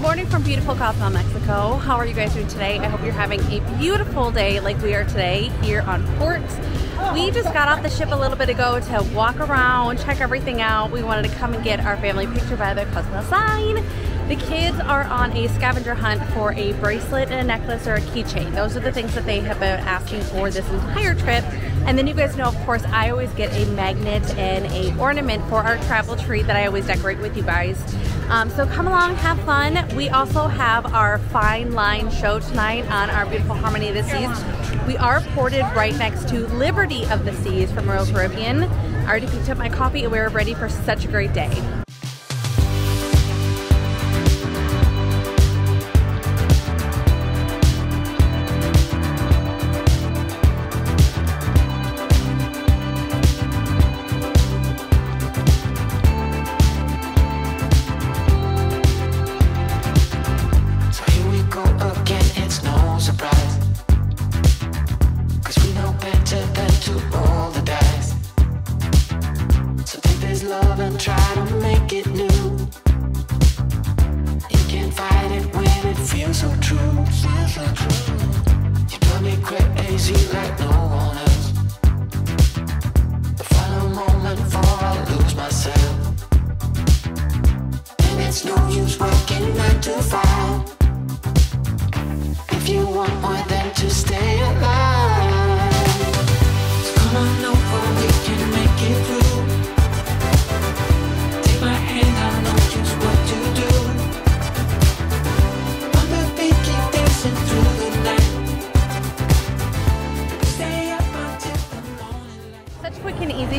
Good morning from beautiful Cozumel, Mexico. How are you guys doing today? I hope you're having a beautiful day like we are today here on port. We just got off the ship a little bit ago to walk around, check everything out. We wanted to come and get our family picture by the Cozumel sign. The kids are on a scavenger hunt for a bracelet and a necklace or a keychain. Those are the things that they have been asking for this entire trip. And then you guys know, of course, I always get a magnet and a ornament for our travel tree that I always decorate with you guys. So come along, have fun. We also have our fine line show tonight on our beautiful Harmony of the Seas. We are ported right next to Liberty of the Seas from Royal Caribbean. I already picked up my coffee and we're ready for such a great day.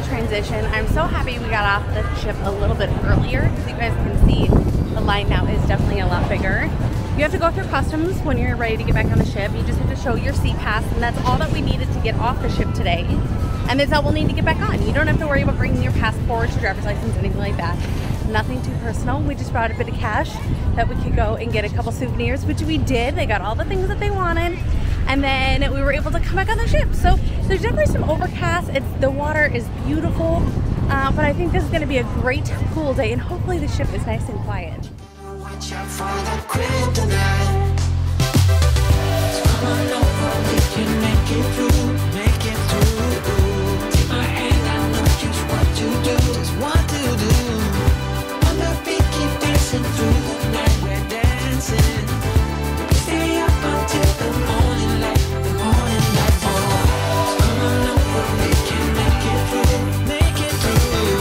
Transition. I'm so happy we got off the ship a little bit earlier because you guys can see the line now is definitely a lot bigger. You have to go through customs when you're ready to get back on the ship. You just have to show your seat pass, and that's all that we needed to get off the ship today. And that's all we'll need to get back on. You don't have to worry about bringing your passport, your driver's license, anything like that. Nothing too personal. We just brought a bit of cash that we could go and get a couple souvenirs, which we did. They got all the things that they wanted. And then we were able to come back on the ship. So there's definitely some overcast. The water is beautiful, but I think this is going to be a great pool day, and hopefully the ship is nice and quiet. Watch out for the kryptonite. Come on over, we can make it through, make it through. Take my hand, I know just what to do, just what to do. On the beat, keep dancing through the night, we're dancing. Stay up until the morning light, the morning light. Oh, come on over, we can make it through, make it through.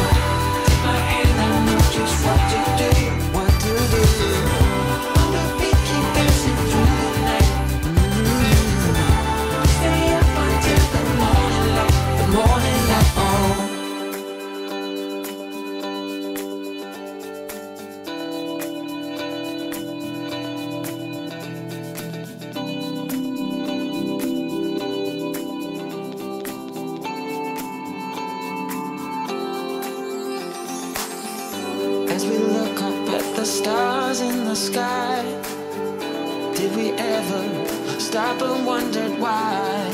Take my hand, I know just what to do, what to do. On the beat, keep dancing through the night. Stay up until the morning light, the morning light. Oh. As we look up at the stars in the sky, did we ever stop and wondered why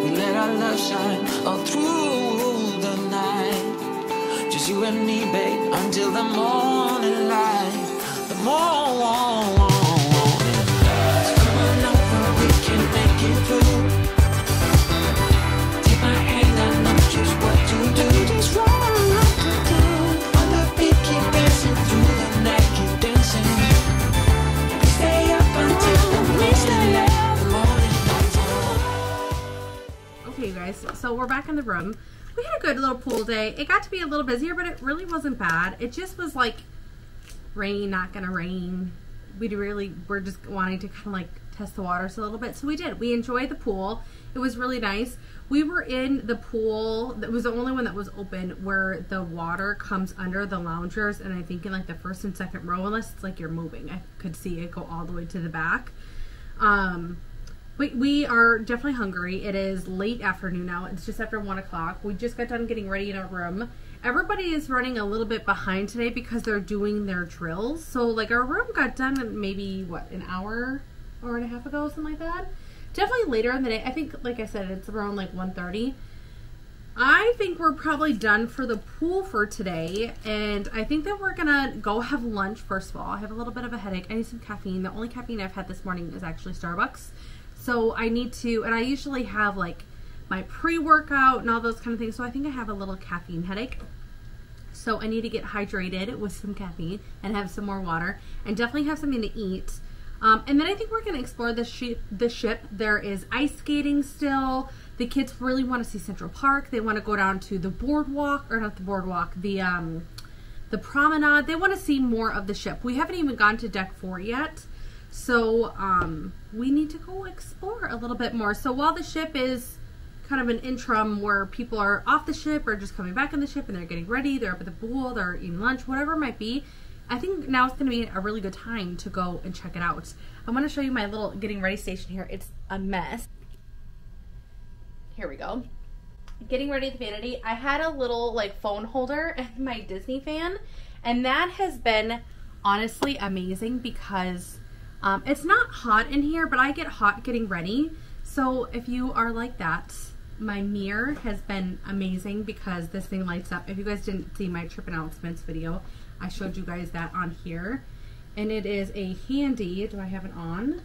we let our love shine all through the night? Just you and me, babe, until the morning light, the morning light. So come on over, we can make it through. Take my hand, I know just what to do, just what to do. Dancing through the night, keep dancing. Stay up until the morning light, the morning light. Okay, you guys, so we're back in the room. We had a good little pool day. It got to be a little busier, but it really wasn't bad. It just was like rain, not gonna rain. We're just wanting to kind of like test the waters a little bit, so we did. We enjoyed the pool. It was really nice. We were in the pool that was the only one that was open where the water comes under the loungers, and I think in like the first and second row, unless it's like you're moving, I could see it go all the way to the back. We are definitely hungry. It is late afternoon now. It's just after 1 o'clock. We just got done getting ready in our room. Everybody is running a little bit behind today because they're doing their drills. So like our room got done maybe what, an hour and a half ago, something like that. Definitely later in the day. I think, like I said, it's around like 1:30. I think we're probably done for the pool for today, and I think that we're gonna go have lunch first of all. I have a little bit of a headache. I need some caffeine. The only caffeine I've had this morning is actually Starbucks. So I need to, and I usually have like my pre-workout and all those kind of things, so I think I have a little caffeine headache. So I need to get hydrated with some caffeine and have some more water, and definitely have something to eat. And then I think we're gonna explore the ship. There is ice skating still. The kids really want to see Central Park. They want to go down to the boardwalk, or not the boardwalk, the promenade. They want to see more of the ship. We haven't even gone to deck 4 yet, so we need to go explore a little bit more. So while the ship is kind of an interim where people are off the ship or just coming back on the ship and they're getting ready, they're up at the pool, they're eating lunch, whatever it might be, I think now it's going to be a really good time to go and check it out. I'm going to show you my little getting ready station here. It's a mess. Here we go. Getting ready at the vanity. I had a little like phone holder and my Disney fan, and that has been honestly amazing because it's not hot in here, but I get hot getting ready. So if you are like that, my mirror has been amazing because this thing lights up. If you guys didn't see my trip announcements video, I showed you guys that on here, and it is a handy, do I have it on?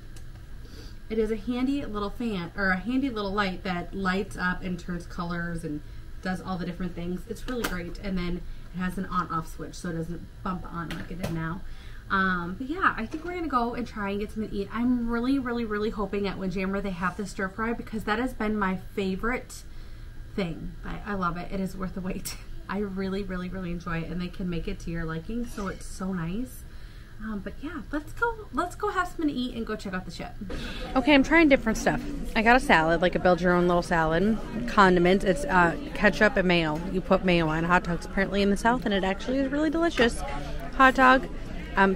It is a handy little fan, or a handy little light that lights up and turns colors and does all the different things. It's really great. And then it has an on-off switch so it doesn't bump on like it did now. But yeah, I think we're gonna go and try and get something to eat. I'm really hoping at Windjammer they have the stir fry, because that has been my favorite thing. I love it. It is worth the wait. I really enjoy it, and they can make it to your liking, so it's so nice. But yeah, let's go have something to eat and go check out the ship. Okay, I'm trying different stuff. I got a salad, like a build your own little salad. Condiments, it's ketchup and mayo. You put mayo on hot dogs apparently in the South, and it actually is really delicious. Hot dog,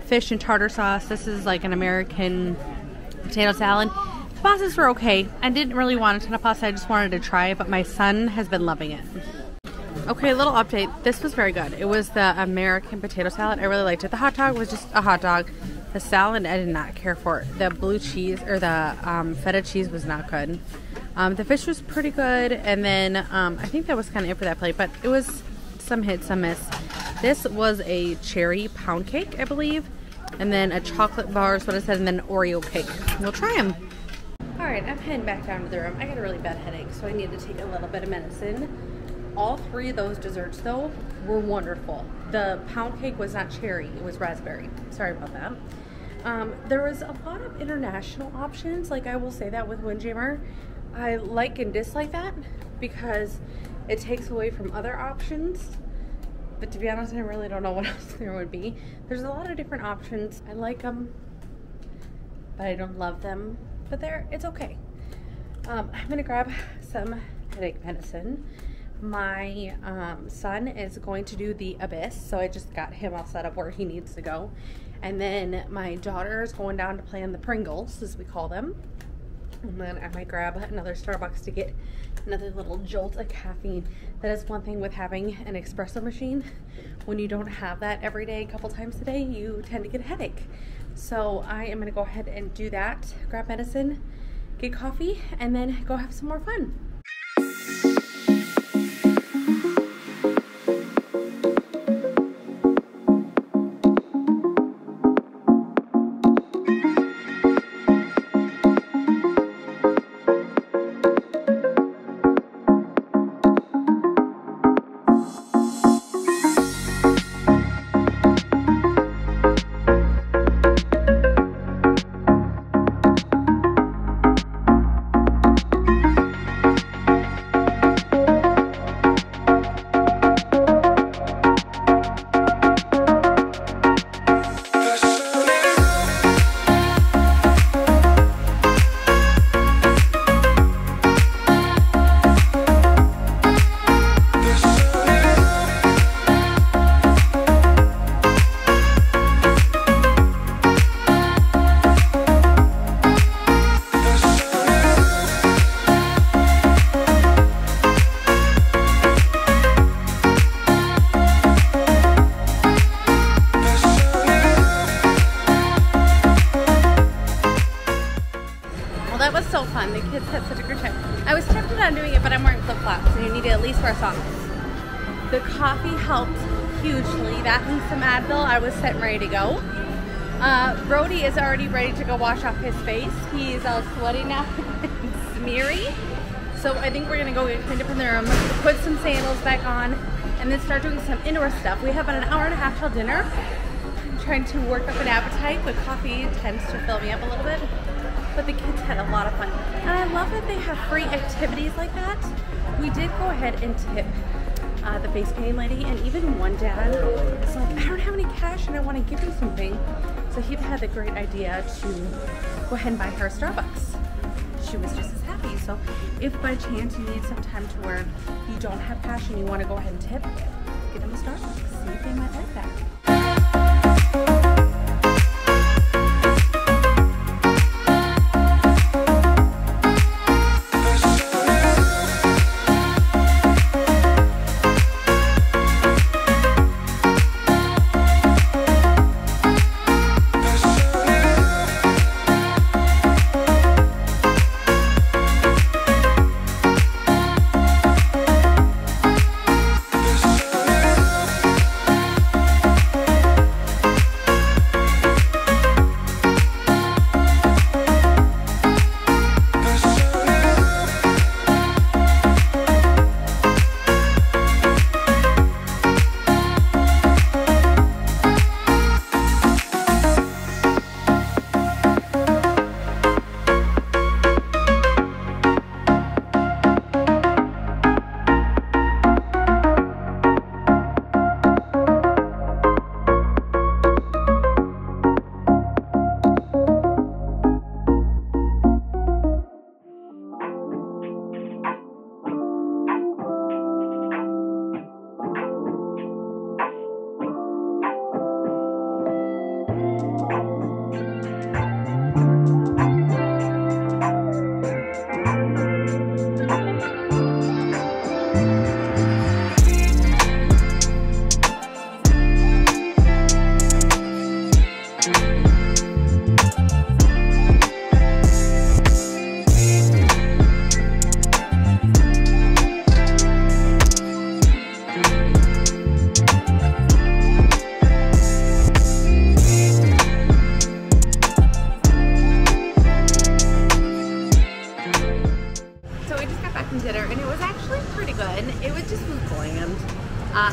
fish and tartar sauce. This is like an American potato salad. The pastas were okay. I didn't really want a ton of pasta, I just wanted to try it, but my son has been loving it. Okay, little update. This was very good. It was the American potato salad. I really liked it. The hot dog was just a hot dog. The salad, I did not care for it. The blue cheese, or the feta cheese was not good. The fish was pretty good. And then I think that was kind of it for that plate. But it was some hit, some miss. This was a cherry pound cake, I believe. And then a chocolate bar is what it said. And then an Oreo cake. We'll try them. Alright, I'm heading back down to the room. I got a really bad headache, so I need to take a little bit of medicine. All 3 of those desserts, though, were wonderful. The pound cake was not cherry, it was raspberry. Sorry about that. There was a lot of international options, like I will say that with Windjammer. I like and dislike that because it takes away from other options. But to be honest, I really don't know what else there would be. There's a lot of different options. I like them, but I don't love them. But it's okay. I'm gonna grab some headache medicine. My son is going to do the Abyss, so I just got him all set up where he needs to go. And then my daughter is going down to play on the Pringles, as we call them. And then I might grab another Starbucks to get another little jolt of caffeine. That is one thing with having an espresso machine. When you don't have that every day, a couple times a day, you tend to get a headache. So I am gonna go ahead and do that, grab medicine, get coffee, and then go have some more fun. That was so fun. The kids had such a good time. I was tempted on doing it, but I'm wearing flip-flops, and you need to at least wear socks. The coffee helped hugely. That and some Advil, I was set and ready to go. Brody is already ready to go wash off his face. He's all sweaty now and smeary. So I think we're gonna go get cleaned up in the room, put some sandals back on, and then start doing some indoor stuff. We have about an hour and a half till dinner. I'm trying to work up an appetite, but coffee tends to fill me up a little bit. But the kids had a lot of fun. And I love that they have free activities like that. We did go ahead and tip the face painting lady, and even one dad was like, I don't have any cash and I want to give you something. So he had the great idea to go ahead and buy her Starbucks. She was just as happy. So if by chance you need some time to where you don't have cash and you want to go ahead and tip, give them a Starbucks. See if they might like that.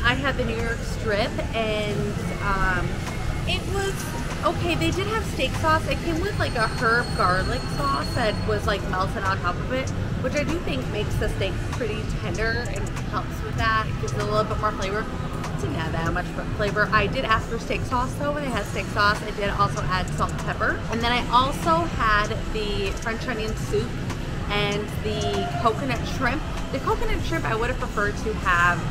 I had the New York strip, and it was okay. They did have steak sauce. It came with like a herb garlic sauce that was like melted on top of it, which I do think makes the steak pretty tender and helps with that. It gives it a little bit more flavor. It didn't have that much flavor. I did ask for steak sauce though. When they had steak sauce, I did also add salt and pepper. And then I also had the French onion soup and the coconut shrimp. The coconut shrimp I would have preferred to have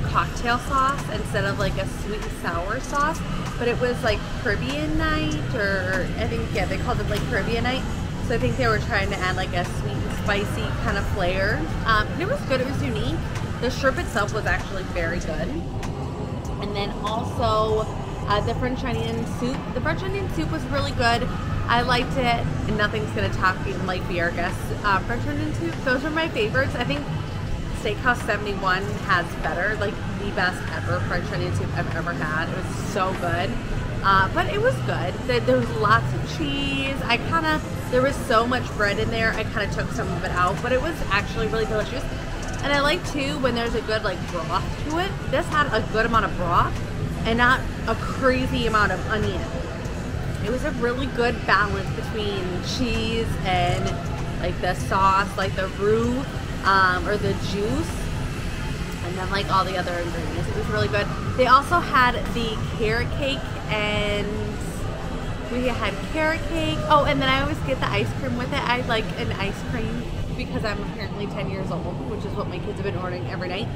cocktail sauce instead of like a sweet and sour sauce, but it was like Caribbean night, or I think, yeah, they called it like Caribbean night, so I think they were trying to add like a sweet and spicy kind of flair. And it was good. It was unique. The shrimp itself was actually very good. And then also the French onion soup. The French onion soup was really good. I liked it, and nothing's gonna top even like beer, I guess. French onion soup, those are my favorites. I think Steakhouse 71 has better, like the best ever French onion soup I've ever had. It was so good, but it was good. There was lots of cheese. There was so much bread in there, I kind of took some of it out, but it was actually really delicious. And I like too when there's a good like broth to it. This had a good amount of broth and not a crazy amount of onion. It was a really good balance between cheese and like the sauce, like the roux, or the juice, and then like all the other ingredients. It was really good. They also had the carrot cake, and we had carrot cake. Oh, and then I always get the ice cream with it. I like an ice cream because I'm apparently 10 years old, which is what my kids have been ordering every night.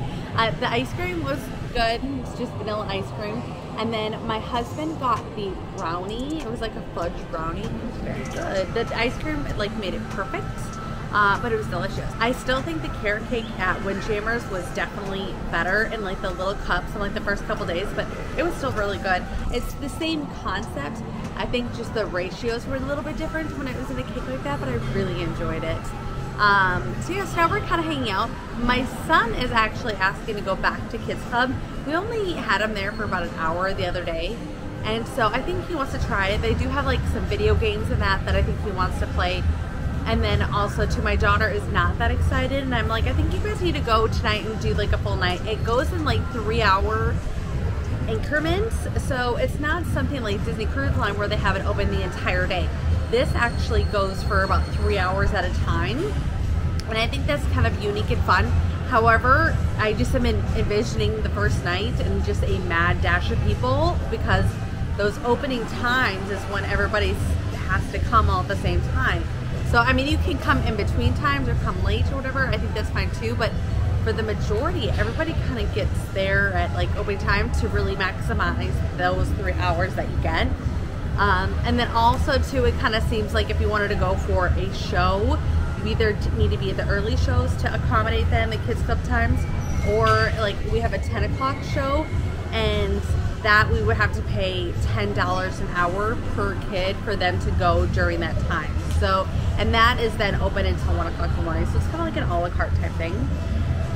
The ice cream was good. It's just vanilla ice cream. And then my husband got the brownie. It was like a fudge brownie. It was very good. The ice cream like made it perfect. But it was delicious. I still think the carrot cake at Windjammers was definitely better in like the little cups in like the first couple days, but it was still really good. It's the same concept. I think just the ratios were a little bit different when it was in a cake like that, but I really enjoyed it. So yeah, so now we're kind of hanging out. My son is actually asking to go back to Kids Club. We only had him there for about an hour the other day, and so I think he wants to try it. They do have like some video games and that I think he wants to play. And then also too, my daughter is not that excited, and I'm like, I think you guys need to go tonight and do like a full night. It goes in like 3-hour increments, so it's not something like Disney Cruise Line where they have it open the entire day. This actually goes for about 3 hours at a time, and I think that's kind of unique and fun. However, I just am envisioning the first night and just a mad dash of people, because those opening times is when everybody has to come all at the same time. So I mean, you can come in between times or come late or whatever, I think that's fine too, but for the majority, everybody kind of gets there at like opening time to really maximize those 3 hours that you get. And then also too, it kind of seems like if you wanted to go for a show, you either need to be at the early shows to accommodate them at Kids Club times, or like we have a 10 o'clock show, and that we would have to pay $10 an hour per kid for them to go during that time. So, and that is then open until 1 o'clock in the morning. So it's kind of like an a la carte type thing.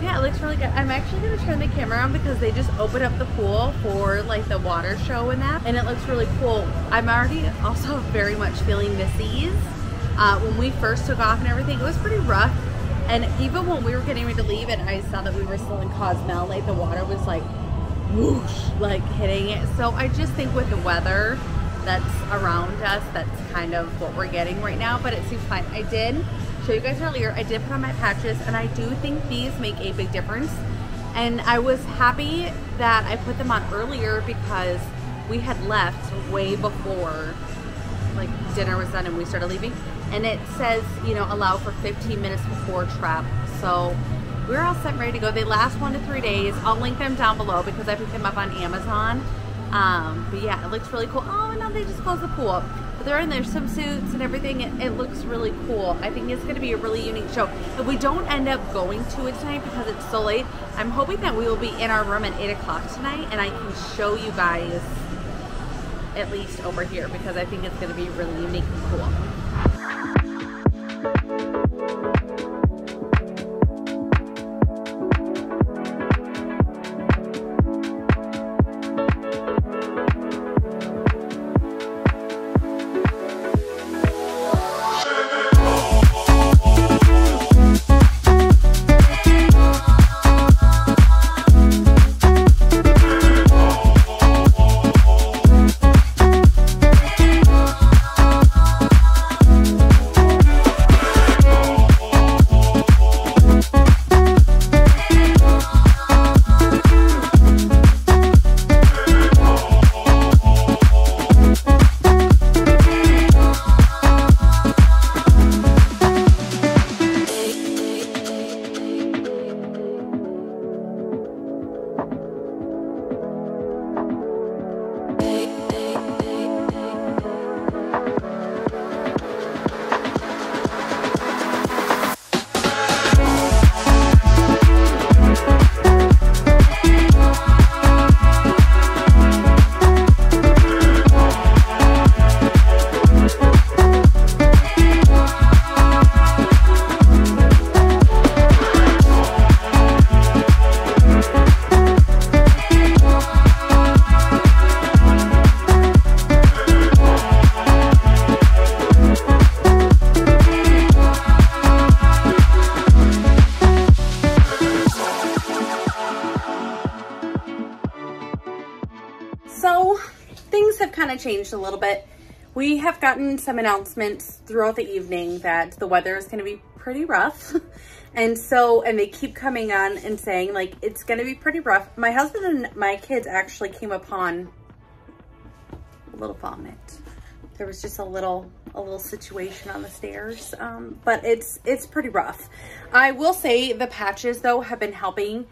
Yeah, it looks really good. I'm actually going to turn the camera on because they just opened up the pool for like the water show and that, and it looks really cool. I'm already also very much feeling the seas. When we first took off and everything, it was pretty rough. And even when we were getting ready to leave and I saw that we were still in Cozumel, like the water was like whoosh, like hitting it. So I just think with the weather that's around us, that's kind of what we're getting right now, but it seems fine. I did show you guys earlier, I did put on my patches, and I do think these make a big difference. And I was happy that I put them on earlier because we had left way before like dinner was done and we started leaving, and it says, you know, allow for 15 minutes before trap. So we're all set and ready to go. They last 1 to 3 days. I'll link them down below because I picked them up on Amazon. But yeah, it looks really cool. Oh, and now they just closed the pool. But they're in their swimsuits and everything. It looks really cool. I think it's going to be a really unique show. If we don't end up going to it tonight because it's so late, I'm hoping that we will be in our room at 8 o'clock tonight, and I can show you guys at least over here, because I think it's going to be really unique and cool. So things have kind of changed a little bit. We have gotten some announcements throughout the evening that the weather is going to be pretty rough. And they keep coming on and saying like, it's going to be pretty rough. My husband and my kids actually came upon a little vomit. There was just a little situation on the stairs, but it's pretty rough. I will say the patches though have been helping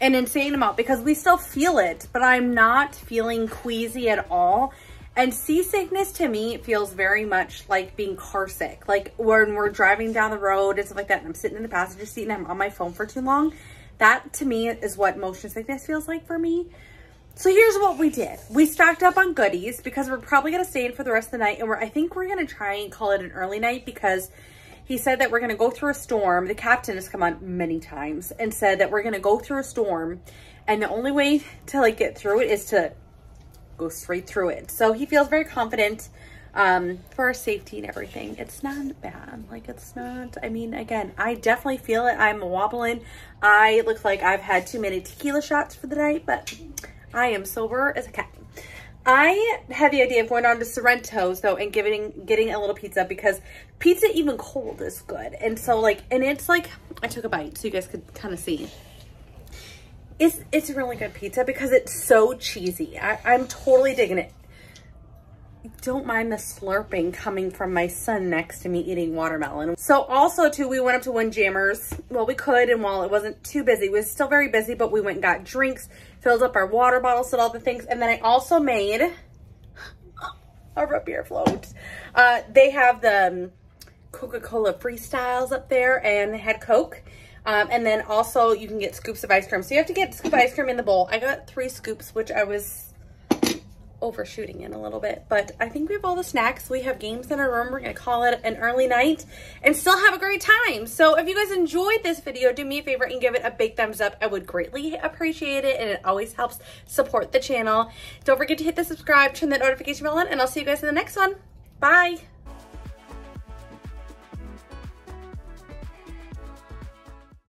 an insane amount because we still feel it, but I'm not feeling queasy at all. And seasickness to me feels very much like being car sick. Like when we're driving down the road and stuff like that, and I'm sitting in the passenger seat and I'm on my phone for too long, that to me is what motion sickness feels like for me. So here's what we did. We stocked up on goodies because we're probably gonna stay in for the rest of the night, and I think we're gonna try and call it an early night because He said that we're going to go through a storm. The captain has come on many times and said that we're going to go through a storm. And the only way to like get through it is to go straight through it. So he feels very confident for our safety and everything. It's not bad. Like, it's not, I mean, again, I definitely feel it. I'm wobbling. I look like I've had too many tequila shots for the night, but I am sober as a cat. I had the idea of going on to Sorrento's though and getting a little pizza, because pizza even cold is good. And so like, and it's like, I took a bite so you guys could kind of see. It's really good pizza because it's so cheesy. I'm totally digging it. Don't mind the slurping coming from my son next to me eating watermelon. So also too, we went up to Windjammers. Well, we could, and while it wasn't too busy, it was still very busy, but we went and got drinks, filled up our water bottles and all the things. And then I also made a root beer float. They have the Coca-Cola Freestyles up there, and they had Coke. And then also you can get scoops of ice cream. So you have to get scoop of ice cream in the bowl. I got 3 scoops, which I was overshooting in a little bit, but I think we have all the snacks. We have games in our room. We're gonna call it an early night and still have a great time. So if you guys enjoyed this video, do me a favor and give it a big thumbs up. I would greatly appreciate it, and it always helps support the channel. Don't forget to hit the subscribe, turn that notification bell on, and I'll see you guys in the next one. Bye.